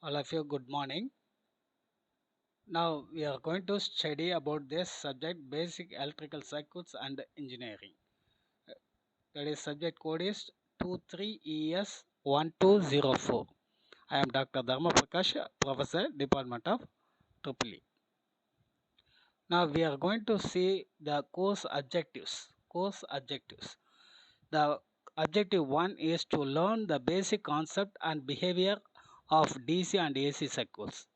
All of you, good morning. Now we are going to study about this subject basic electrical circuits and engineering. That is subject code is 23ES1204. I am Dr. Dharma Prakash, Professor, Department of EEE. Now we are going to see the course objectives. The objective 1 is to learn the basic concept and behavior of DC and AC circuits.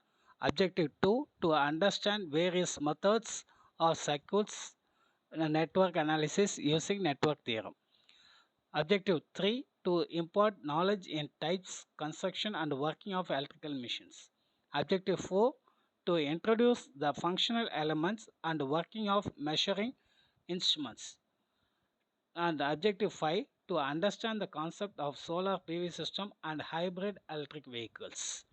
Objective 2 to understand various methods of circuits network analysis using network theorem. Objective 3 to impart knowledge in types, construction and working of electrical machines. Objective 4 to introduce the functional elements and working of measuring instruments. And objective 5 to understand the concept of solar PV system and hybrid electric vehicles.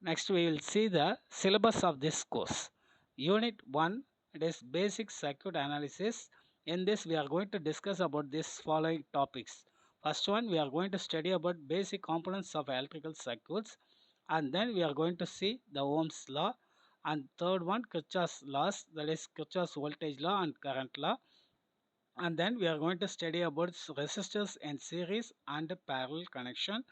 Next we will see the syllabus of this course. Unit 1, it is basic circuit analysis. In this we are going to discuss about this following topics. First one, we are going to study about basic components of electrical circuits, and then we are going to see the Ohm's law, and third one Kirchhoff's laws, that is Kirchhoff's voltage law and current law. And then we are going to study about resistors in series and parallel connection,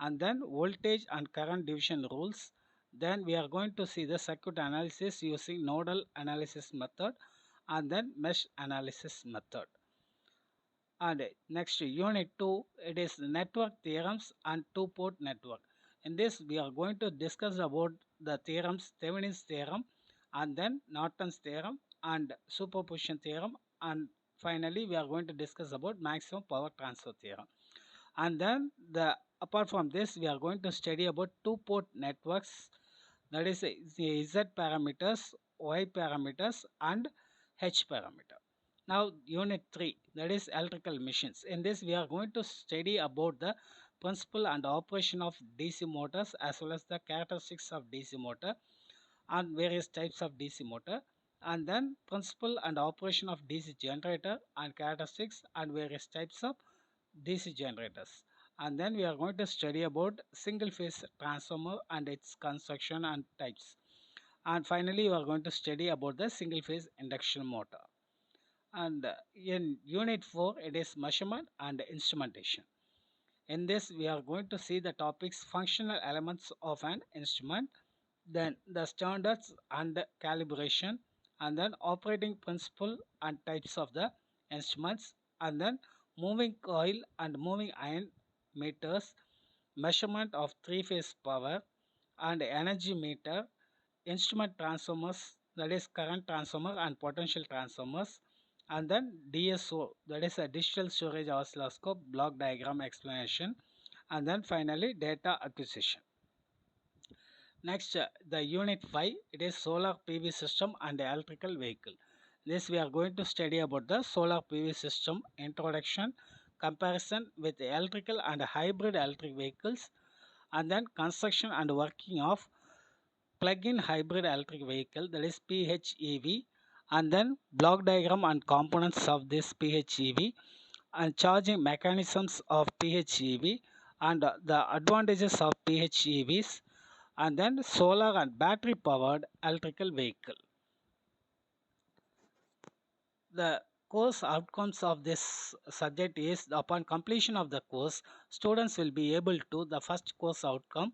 and then voltage and current division rules. Then we are going to see the circuit analysis using nodal analysis method and then mesh analysis method. And next, unit 2, it is network theorems and two-port network. In this we are going to discuss about the theorems, Thevenin's theorem and then Norton's theorem and superposition theorem, and finally we are going to discuss about maximum power transfer theorem. And then apart from this we are going to study about two-port networks, that is Z parameters, Y parameters and H parameter. Now unit 3, that is electrical machines. In this we are going to study about the principle and operation of DC motors as well as the characteristics of DC motor and various types of DC motor, and then principle and operation of DC generator and characteristics and various types of DC generators. And then we are going to study about single phase transformer and its construction and types. And finally we are going to study about the single phase induction motor. And in unit 4 it is measurement and instrumentation. In this we are going to see the topics functional elements of an instrument, then the standards and calibration, and then operating principle and types of the instruments, and then moving coil and moving iron meters, measurement of three-phase power and energy meter, instrument transformers, that is current transformer and potential transformers, and then DSO, that is a digital storage oscilloscope block diagram explanation, and then finally data acquisition. Next, the unit 5, it is solar PV system and electrical vehicle. This we are going to study about the solar PV system introduction, comparison with electrical and hybrid electric vehicles, and then construction and working of plug-in hybrid electric vehicle, that is PHEV, and then block diagram and components of this PHEV and charging mechanisms of PHEV and the advantages of PHEVs, and then solar and battery powered electrical vehicle. The course outcomes of this subject is upon completion of the course, students will be able to, the first course outcome,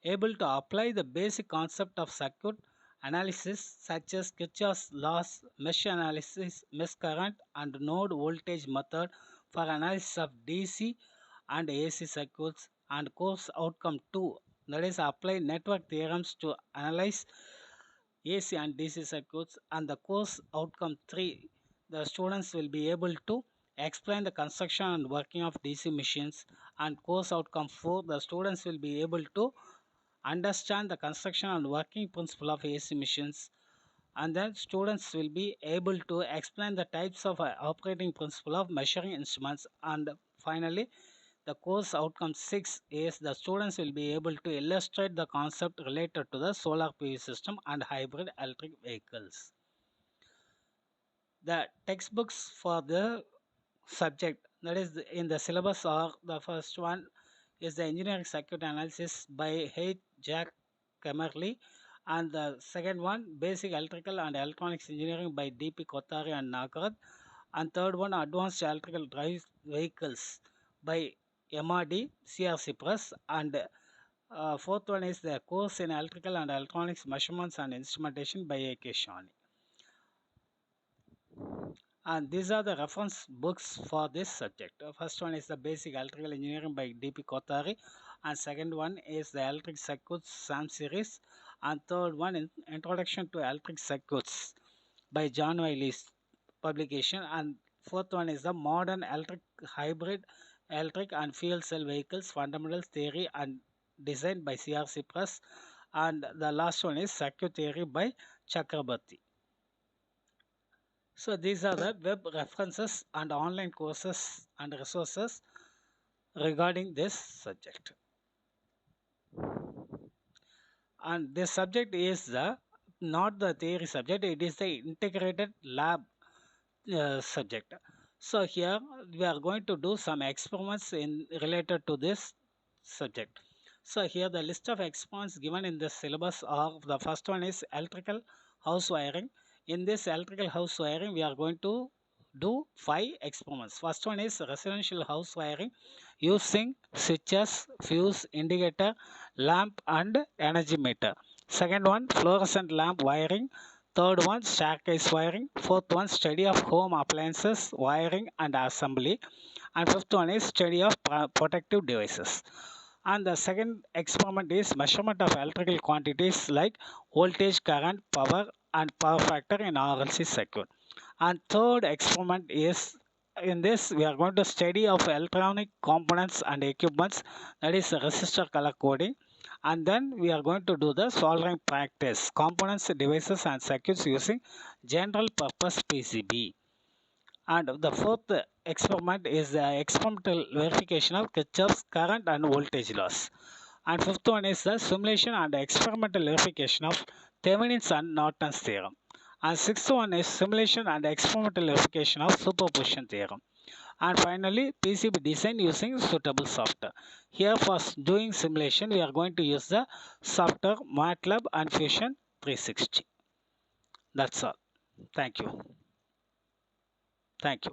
able to apply the basic concept of circuit analysis such as Kirchhoff's laws, mesh analysis, mesh current and node voltage method for analysis of DC and AC circuits, and course outcome 2, that is apply network theorems to analyze AC and DC circuits, and the course outcome 3, the students will be able to explain the construction and working of DC machines, and course outcome 4, the students will be able to understand the construction and working principle of AC machines, and then students will be able to explain the types of operating principle of measuring instruments, and finally the course outcome 6 is the students will be able to illustrate the concept related to the solar PV system and hybrid electric vehicles. The textbooks for the subject, that is in the syllabus, are the first one is the engineering circuit analysis by H. Jack Kamerly, and the second one basic electrical and electronics engineering by D.P. Kothari and Nagarth, and third one advanced electrical drive vehicles by MRD CRC Press, and fourth one is the course in electrical and electronics measurements and instrumentation by A.K. Shani. And these are the reference books for this subject. First one is the basic electrical engineering by D.P. Kothari, and second one is the electric circuits SAM series, and third one is introduction to electric circuits by John Wiley's publication, and fourth one is the modern electric hybrid electric and fuel cell vehicles fundamentals theory and design by CRC Press, and the last one is circuit theory by Chakrabarti. So these are the web references and online courses and resources regarding this subject. And this subject is the not the theory subject, it is the integrated lab subject. So here we are going to do some experiments in related to this subject. So here the list of experiments given in the syllabus are, the first one is electrical house wiring. In this electrical house wiring we are going to do 5 experiments. First one is residential house wiring using switches, fuse, indicator, lamp and energy meter. Second one fluorescent lamp wiring. Third one staircase wiring. Fourth one study of home appliances wiring and assembly. And fifth one is study of protective devices. And the second experiment is measurement of electrical quantities like voltage, current, power and power factor in RLC circuit. And third experiment is, in this we are going to study of electronic components and equipments, that is resistor color coding, and then we are going to do the soldering practice components, devices and circuits using general purpose PCB. And the fourth experiment is the experimental verification of Kirchhoff's current and voltage laws. And fifth one is the simulation and experimental verification of Thevenin's and Norton's theorem. And sixth one is simulation and experimental verification of superposition theorem. And finally, PCB design using suitable software. Here for doing simulation, we are going to use the software MATLAB and Fusion 360. That's all. Thank you. Thank you.